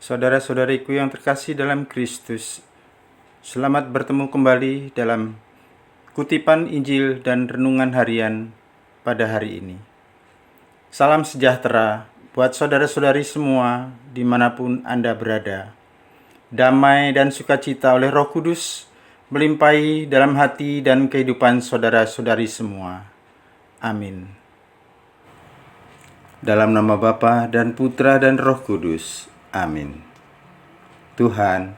Saudara-saudariku yang terkasih dalam Kristus, selamat bertemu kembali dalam kutipan Injil dan renungan harian pada hari ini. Salam sejahtera buat saudara-saudari semua dimanapun Anda berada. Damai dan sukacita oleh Roh Kudus melimpahi dalam hati dan kehidupan saudara-saudari semua. Amin. Dalam nama Bapa dan Putra dan Roh Kudus. Amin. Tuhan,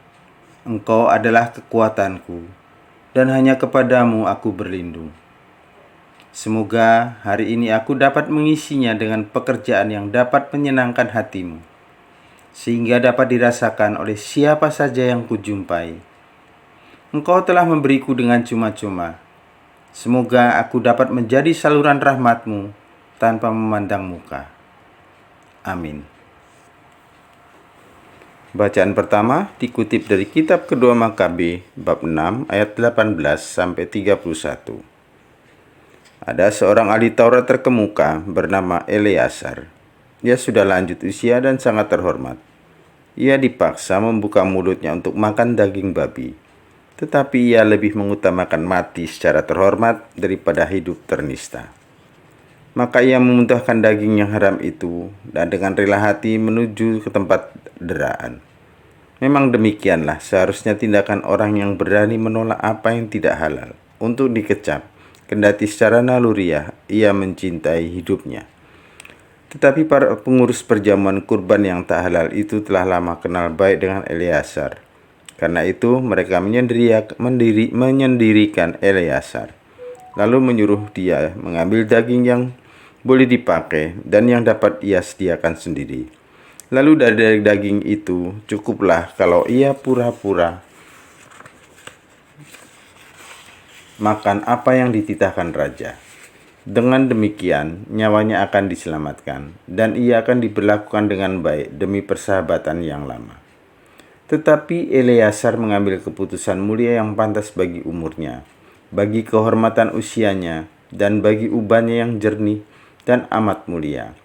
Engkau adalah kekuatanku, dan hanya kepadamu aku berlindung. Semoga hari ini aku dapat mengisinya dengan pekerjaan yang dapat menyenangkan hatimu, sehingga dapat dirasakan oleh siapa saja yang kujumpai. Engkau telah memberiku dengan cuma-cuma. Semoga aku dapat menjadi saluran rahmat-Mu tanpa memandang muka. Amin. Bacaan pertama dikutip dari kitab kedua Makabe bab 6 ayat 18 sampai 31. Ada seorang ahli Taurat terkemuka bernama Eleazar. Dia sudah lanjut usia dan sangat terhormat. Ia dipaksa membuka mulutnya untuk makan daging babi. Tetapi ia lebih mengutamakan mati secara terhormat daripada hidup ternista. Maka ia memuntahkan daging yang haram itu dan dengan rela hati menuju ke tempat deraan. Memang demikianlah seharusnya tindakan orang yang berani menolak apa yang tidak halal untuk dikecap, kendati secara naluriah ia mencintai hidupnya. Tetapi para pengurus perjamuan kurban yang tak halal itu telah lama kenal baik dengan Eleazar. Karena itu mereka menyendirikan Eleazar, lalu menyuruh dia mengambil daging yang boleh dipakai dan yang dapat ia sediakan sendiri. Lalu dari daging itu cukuplah kalau ia pura-pura makan apa yang dititahkan raja. Dengan demikian nyawanya akan diselamatkan dan ia akan diperlakukan dengan baik demi persahabatan yang lama. Tetapi Eleazar mengambil keputusan mulia yang pantas bagi umurnya, bagi kehormatan usianya, dan bagi ubannya yang jernih dan amat mulia.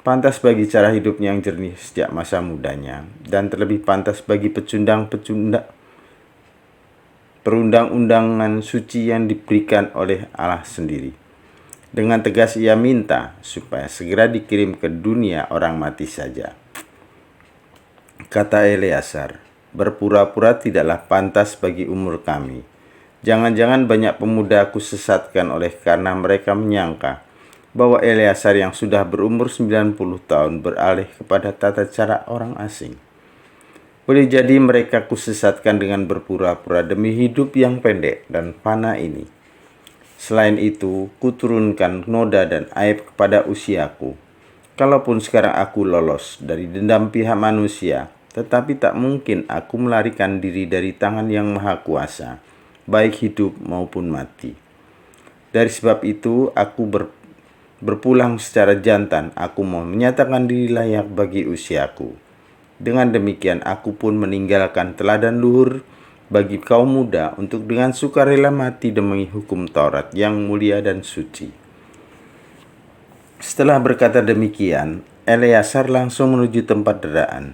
Pantas bagi cara hidupnya yang jernih sejak masa mudanya, dan terlebih pantas bagi perundang-undangan suci yang diberikan oleh Allah sendiri. Dengan tegas ia minta supaya segera dikirim ke dunia orang mati saja. Kata Eleazar, berpura-pura tidaklah pantas bagi umur kami. Jangan-jangan banyak pemuda aku sesatkan oleh karena mereka menyangka bahwa Eleazar yang sudah berumur 90 tahun beralih kepada tata cara orang asing. Boleh jadi mereka kusesatkan dengan berpura-pura demi hidup yang pendek dan fana ini. Selain itu, kuturunkan noda dan aib kepada usiaku. Kalaupun sekarang aku lolos dari dendam pihak manusia, tetapi tak mungkin aku melarikan diri dari tangan yang maha kuasa, baik hidup maupun mati. Dari sebab itu, aku berpulang secara jantan, aku mau menyatakan diri layak bagi usiaku. Dengan demikian, aku pun meninggalkan teladan luhur bagi kaum muda untuk dengan sukarela mati demi hukum Taurat yang mulia dan suci. Setelah berkata demikian, Eleazar langsung menuju tempat deraan.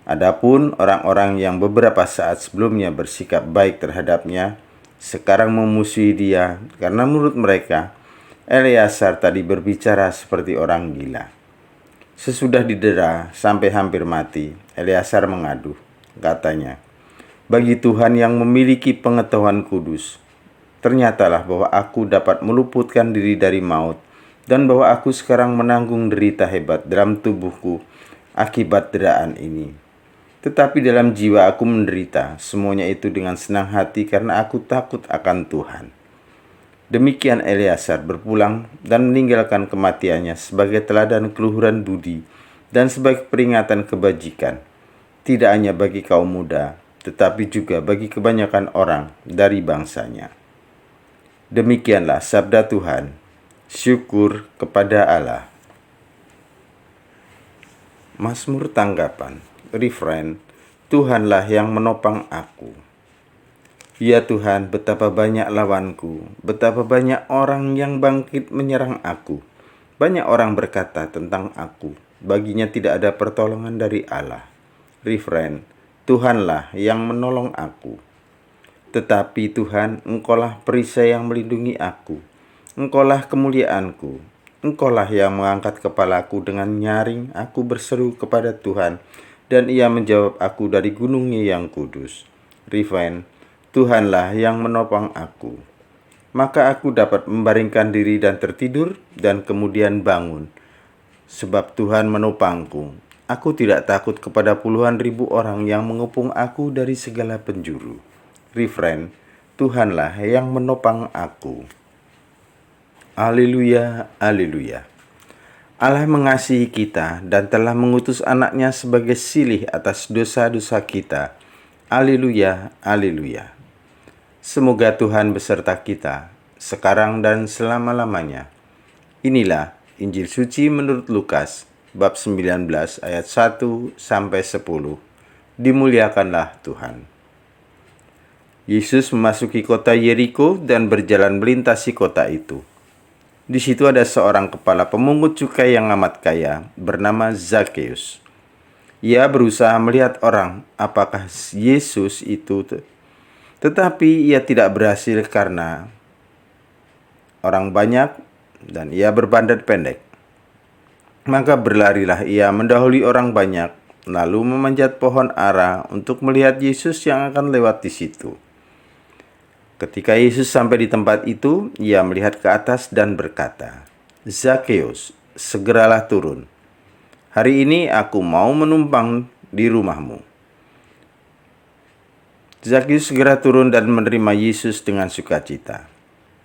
Adapun orang-orang yang beberapa saat sebelumnya bersikap baik terhadapnya, sekarang memusuhi dia karena menurut mereka, Eleazar tadi berbicara seperti orang gila. Sesudah didera sampai hampir mati, Eleazar mengadu. Katanya, bagi Tuhan yang memiliki pengetahuan kudus, ternyatalah bahwa aku dapat meluputkan diri dari maut dan bahwa aku sekarang menanggung derita hebat dalam tubuhku akibat deraan ini. Tetapi dalam jiwa aku menderita, semuanya itu dengan senang hati karena aku takut akan Tuhan. Demikian Eleazar berpulang dan meninggalkan kematiannya sebagai teladan keluhuran budi dan sebagai peringatan kebajikan, tidak hanya bagi kaum muda, tetapi juga bagi kebanyakan orang dari bangsanya. Demikianlah sabda Tuhan. Syukur kepada Allah. Mazmur tanggapan. Refrain, Tuhanlah yang menopang aku. Ya Tuhan, betapa banyak lawanku, betapa banyak orang yang bangkit menyerang aku. Banyak orang berkata tentang aku, baginya tidak ada pertolongan dari Allah. Refrain, Tuhanlah yang menolong aku. Tetapi Tuhan, Engkaulah perisai yang melindungi aku. Engkaulah kemuliaanku. Engkaulah yang mengangkat kepalaku dengan nyaring. Aku berseru kepada Tuhan, dan Ia menjawab aku dari gunung-Nya yang kudus. Refrain, Tuhanlah yang menopang aku. Maka aku dapat membaringkan diri dan tertidur, dan kemudian bangun. Sebab Tuhan menopangku. Aku tidak takut kepada puluhan ribu orang yang mengepung aku dari segala penjuru. Refrain, Tuhanlah yang menopang aku. Haleluya, haleluya. Allah mengasihi kita dan telah mengutus anaknya sebagai silih atas dosa-dosa kita. Haleluya, haleluya. Semoga Tuhan beserta kita, sekarang dan selama-lamanya. Inilah Injil Suci menurut Lukas, bab 19 ayat 1-10. Dimuliakanlah Tuhan. Yesus memasuki kota Yeriko dan berjalan melintasi kota itu. Di situ ada seorang kepala pemungut cukai yang amat kaya, bernama Zakheus. Ia berusaha melihat orang, apakah Yesus itu, tetapi ia tidak berhasil karena orang banyak dan ia berbadan pendek. Maka berlarilah ia mendahului orang banyak, lalu memanjat pohon ara untuk melihat Yesus yang akan lewat di situ. Ketika Yesus sampai di tempat itu, ia melihat ke atas dan berkata, Zakheus, segeralah turun. Hari ini aku mau menumpang di rumahmu. Zakheus segera turun dan menerima Yesus dengan sukacita.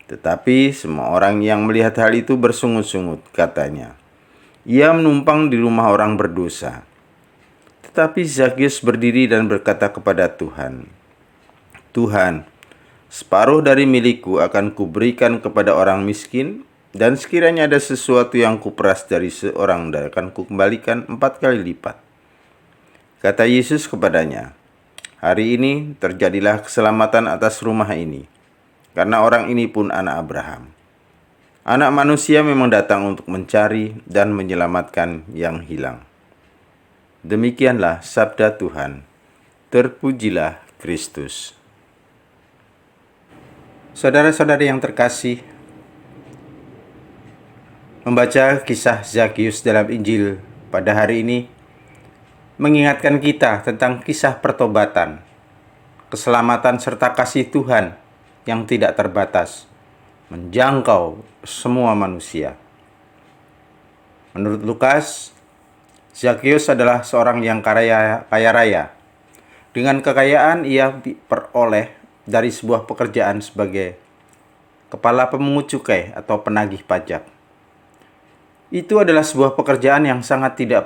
Tetapi semua orang yang melihat hal itu bersungut-sungut, katanya, ia menumpang di rumah orang berdosa. Tetapi Zakheus berdiri dan berkata kepada Tuhan, Tuhan, separuh dari milikku akan kuberikan kepada orang miskin, dan sekiranya ada sesuatu yang kuperas dari seorang, akan kukembalikan 4 kali lipat. Kata Yesus kepadanya, hari ini terjadilah keselamatan atas rumah ini, karena orang ini pun anak Abraham. Anak manusia memang datang untuk mencari dan menyelamatkan yang hilang. Demikianlah sabda Tuhan. Terpujilah Kristus. Saudara-saudari yang terkasih, membaca kisah Zakheus dalam Injil pada hari ini mengingatkan kita tentang kisah pertobatan, keselamatan serta kasih Tuhan yang tidak terbatas, menjangkau semua manusia. Menurut Lukas, Zakheus adalah seorang yang kaya raya. Dengan kekayaan ia peroleh dari sebuah pekerjaan sebagai kepala pemungut cukai atau penagih pajak. Itu adalah sebuah pekerjaan yang sangat tidak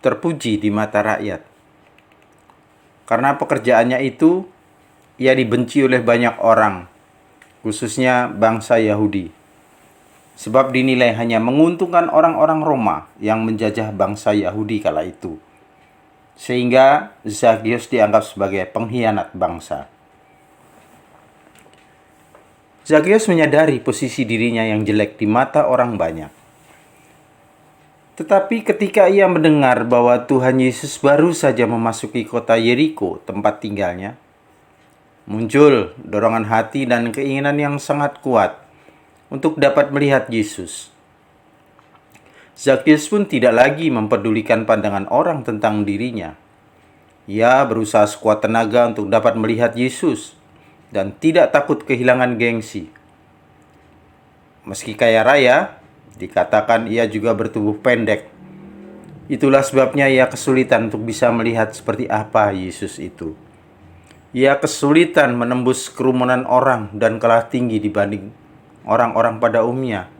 terpuji di mata rakyat. Karena pekerjaannya itu, ia dibenci oleh banyak orang, khususnya bangsa Yahudi. Sebab dinilai hanya menguntungkan orang-orang Roma yang menjajah bangsa Yahudi kala itu. Sehingga Zakheus dianggap sebagai pengkhianat bangsa. Zakheus menyadari posisi dirinya yang jelek di mata orang banyak. Tetapi ketika ia mendengar bahwa Tuhan Yesus baru saja memasuki kota Yeriko, tempat tinggalnya, muncul dorongan hati dan keinginan yang sangat kuat untuk dapat melihat Yesus. Zakheus pun tidak lagi mempedulikan pandangan orang tentang dirinya. Ia berusaha sekuat tenaga untuk dapat melihat Yesus dan tidak takut kehilangan gengsi. Meski kaya raya, dikatakan ia juga bertubuh pendek. Itulah sebabnya ia kesulitan untuk bisa melihat seperti apa Yesus itu. Ia kesulitan menembus kerumunan orang dan kalah tinggi dibanding orang-orang pada umumnya.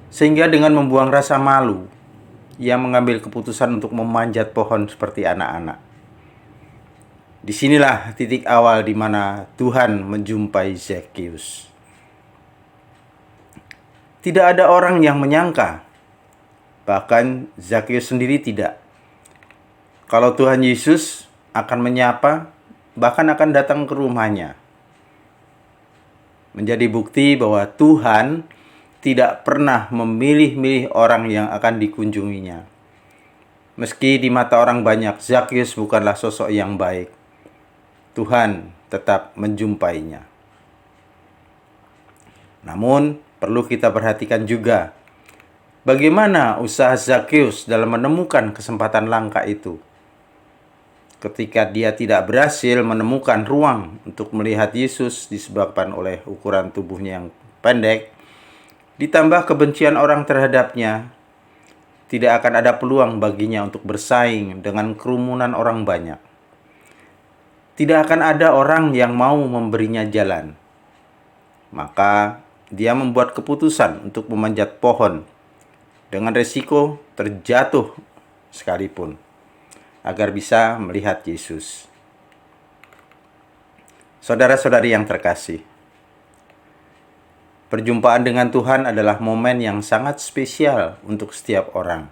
Sehingga dengan membuang rasa malu, ia mengambil keputusan untuk memanjat pohon seperti anak-anak. Disinilah titik awal di mana Tuhan menjumpai Zakheus. Tidak ada orang yang menyangka, bahkan Zakheus sendiri tidak, kalau Tuhan Yesus akan menyapa, bahkan akan datang ke rumahnya. Menjadi bukti bahwa Tuhan tidak pernah memilih-milih orang yang akan dikunjunginya. Meski di mata orang banyak, Zakheus bukanlah sosok yang baik. Tuhan tetap menjumpainya. Namun, perlu kita perhatikan juga bagaimana usaha Zakheus dalam menemukan kesempatan langka itu. Ketika dia tidak berhasil menemukan ruang untuk melihat Yesus disebabkan oleh ukuran tubuhnya yang pendek, ditambah kebencian orang terhadapnya, tidak akan ada peluang baginya untuk bersaing dengan kerumunan orang banyak. Tidak akan ada orang yang mau memberinya jalan. Maka dia membuat keputusan untuk memanjat pohon dengan resiko terjatuh sekalipun agar bisa melihat Yesus. Saudara-saudari yang terkasih, perjumpaan dengan Tuhan adalah momen yang sangat spesial untuk setiap orang.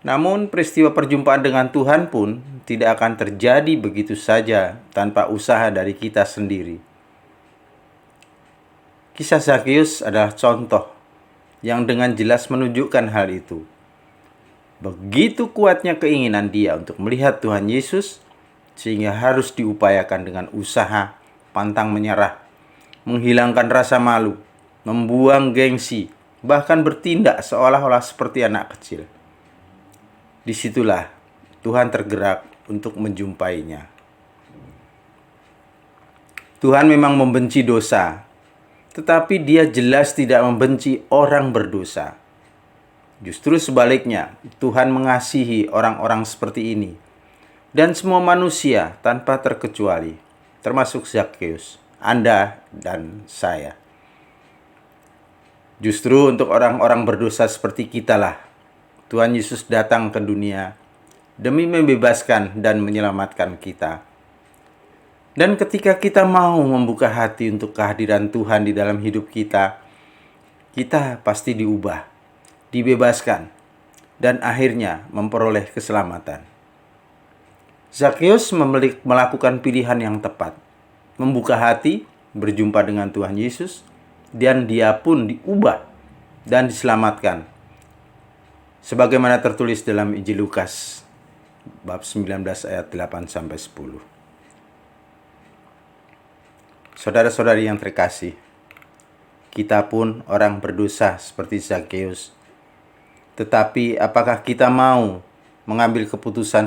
Namun, peristiwa perjumpaan dengan Tuhan pun tidak akan terjadi begitu saja tanpa usaha dari kita sendiri. Kisah Zakheus adalah contoh yang dengan jelas menunjukkan hal itu. Begitu kuatnya keinginan dia untuk melihat Tuhan Yesus, sehingga harus diupayakan dengan usaha, pantang menyerah, menghilangkan rasa malu, membuang gengsi, bahkan bertindak seolah-olah seperti anak kecil. Disitulah Tuhan tergerak untuk menjumpainya. Tuhan memang membenci dosa, tetapi Dia jelas tidak membenci orang berdosa. Justru sebaliknya, Tuhan mengasihi orang-orang seperti ini dan semua manusia tanpa terkecuali, termasuk Zakheus, Anda dan saya. Justru untuk orang-orang berdosa seperti kitalah Tuhan Yesus datang ke dunia demi membebaskan dan menyelamatkan kita. Dan ketika kita mau membuka hati untuk kehadiran Tuhan di dalam hidup kita, kita pasti diubah, dibebaskan, dan akhirnya memperoleh keselamatan. Zakheus melakukan pilihan yang tepat, membuka hati, berjumpa dengan Tuhan Yesus, dan dia pun diubah dan diselamatkan. Sebagaimana tertulis dalam Injil Lukas, bab 19 ayat 8-10. Saudara-saudari yang terkasih, kita pun orang berdosa seperti Zakheus. Tetapi apakah kita mau mengambil keputusan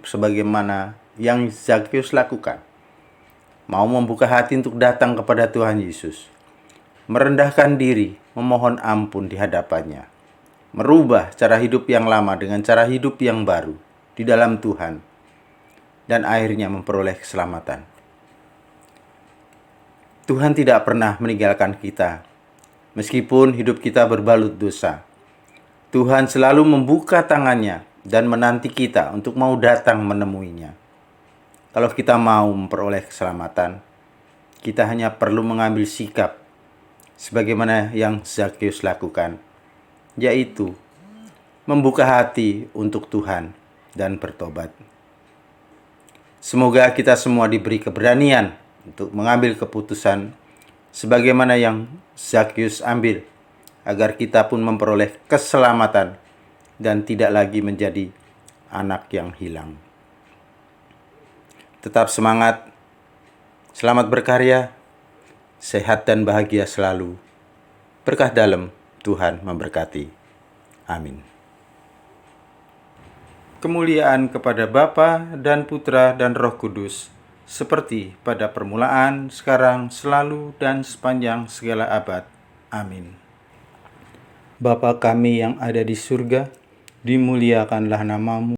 sebagaimana yang Zakheus lakukan? Mau membuka hati untuk datang kepada Tuhan Yesus, merendahkan diri, memohon ampun di hadapannya, merubah cara hidup yang lama dengan cara hidup yang baru di dalam Tuhan, dan akhirnya memperoleh keselamatan. Tuhan tidak pernah meninggalkan kita, meskipun hidup kita berbalut dosa. Tuhan selalu membuka tangannya dan menanti kita untuk mau datang menemuinya. Kalau kita mau memperoleh keselamatan, kita hanya perlu mengambil sikap sebagaimana yang Zakheus lakukan, yaitu membuka hati untuk Tuhan dan bertobat. Semoga kita semua diberi keberanian untuk mengambil keputusan sebagaimana yang Zakheus ambil, agar kita pun memperoleh keselamatan dan tidak lagi menjadi anak yang hilang. Tetap semangat, selamat berkarya, sehat dan bahagia selalu. Berkah dalam, Tuhan memberkati. Amin. Kemuliaan kepada Bapa dan Putra dan Roh Kudus, seperti pada permulaan, sekarang, selalu, dan sepanjang segala abad. Amin. Bapa kami yang ada di surga, dimuliakanlah namamu,